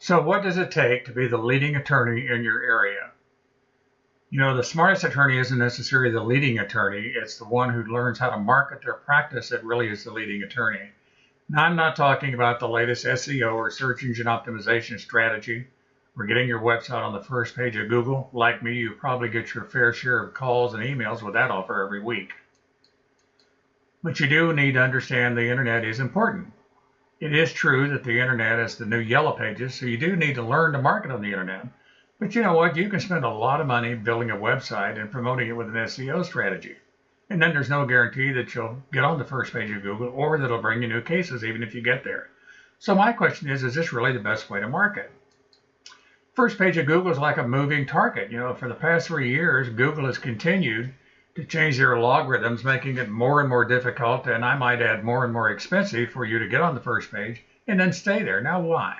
So what does it take to be the leading attorney in your area? The smartest attorney isn't necessarily the leading attorney. It's the one who learns how to market their practice that really is the leading attorney. Now, I'm not talking about the latest SEO or search engine optimization strategy or getting your website on the first page of Google. Like me, you probably get your fair share of calls and emails with that offer every week. But you do need to understand the internet is important. It is true that the internet is the new yellow pages, so you do need to learn to market on the internet. But you know what? You can spend a lot of money building a website and promoting it with an SEO strategy. And then there's no guarantee that you'll get on the first page of Google or that it'll bring you new cases even if you get there. So my question is this really the best way to market? First page of Google is like a moving target. For the past 3 years, Google has continued to change their logarithms, making it more and more difficult, and I might add more and more expensive for you to get on the first page and then stay there. Now, why?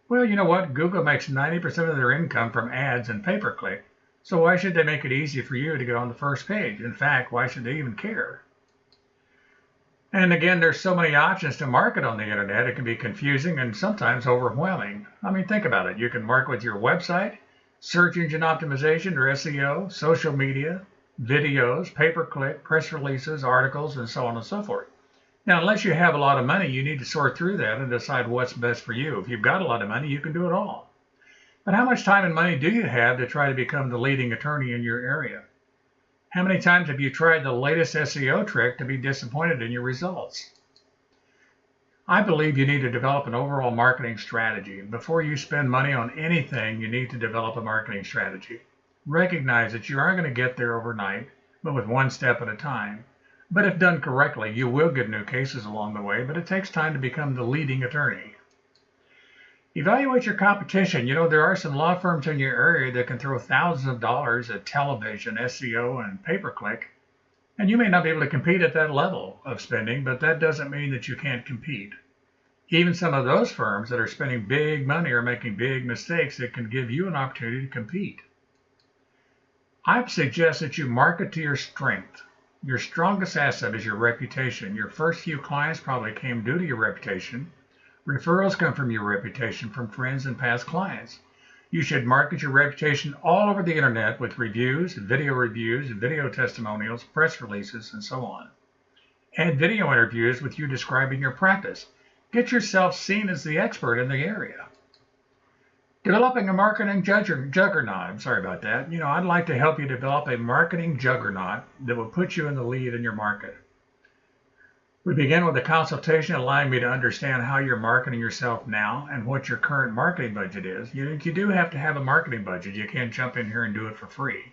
Well, you know what? Google makes 90% of their income from ads and pay-per-click, so why should they make it easy for you to get on the first page? In fact, why should they even care? And again, there's so many options to market on the internet, it can be confusing and sometimes overwhelming. I mean, think about it. You can market with your website, search engine optimization or SEO, social media, videos, pay-per-click, press releases, articles, and so on and so forth. Now, unless you have a lot of money, you need to sort through that and decide what's best for you. If you've got a lot of money, you can do it all. But how much time and money do you have to try to become the leading attorney in your area? How many times have you tried the latest SEO trick to be disappointed in your results? I believe you need to develop an overall marketing strategy. Before you spend money on anything, you need to develop a marketing strategy. Recognize that you aren't going to get there overnight, but with one step at a time. But if done correctly, you will get new cases along the way, but it takes time to become the leading attorney. Evaluate your competition. There are some law firms in your area that can throw thousands of dollars at television, SEO, and pay-per-click, and you may not be able to compete at that level of spending, but that doesn't mean that you can't compete. Even some of those firms that are spending big money are making big mistakes that can give you an opportunity to compete. I suggest that you market to your strength. Your strongest asset is your reputation. Your first few clients probably came due to your reputation. Referrals come from your reputation from friends and past clients. You should market your reputation all over the internet with reviews, video testimonials, press releases, and so on. Add video interviews with you describing your practice. Get yourself seen as the expert in the area. Developing a marketing juggernaut. Sorry about that. I'd like to help you develop a marketing juggernaut that will put you in the lead in your market. We begin with a consultation allowing me to understand how you're marketing yourself now and what your current marketing budget is. You do have to have a marketing budget. You can't jump in here and do it for free.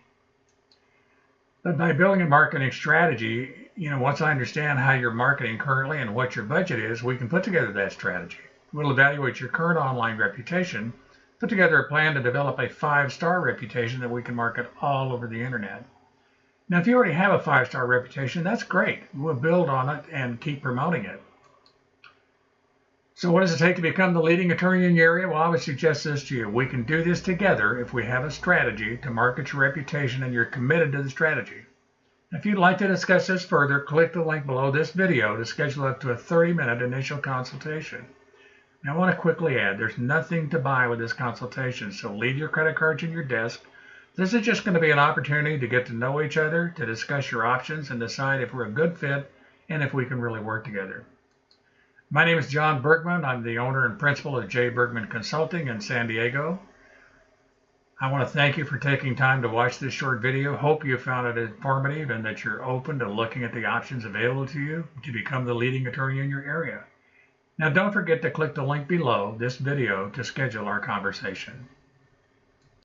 But by building a marketing strategy, once I understand how you're marketing currently and what your budget is, we can put together that strategy. We'll evaluate your current online reputation, put together a plan to develop a 5-star reputation that we can market all over the internet. Now, if you already have a 5-star reputation, that's great. We'll build on it and keep promoting it. So what does it take to become the leading attorney in your area? Well, I would suggest this to you. We can do this together if we have a strategy to market your reputation and you're committed to the strategy. If you'd like to discuss this further, click the link below this video to schedule up to a 30-minute initial consultation. Now, I want to quickly add, there's nothing to buy with this consultation, so leave your credit cards in your desk. This is just going to be an opportunity to get to know each other, to discuss your options, and decide if we're a good fit and if we can really work together. My name is John Bergman. I'm the owner and principal of J. Bergman Consulting in San Diego. I want to thank you for taking time to watch this short video. Hope you found it informative and that you're open to looking at the options available to you to become the leading attorney in your area. Now, don't forget to click the link below this video to schedule our conversation.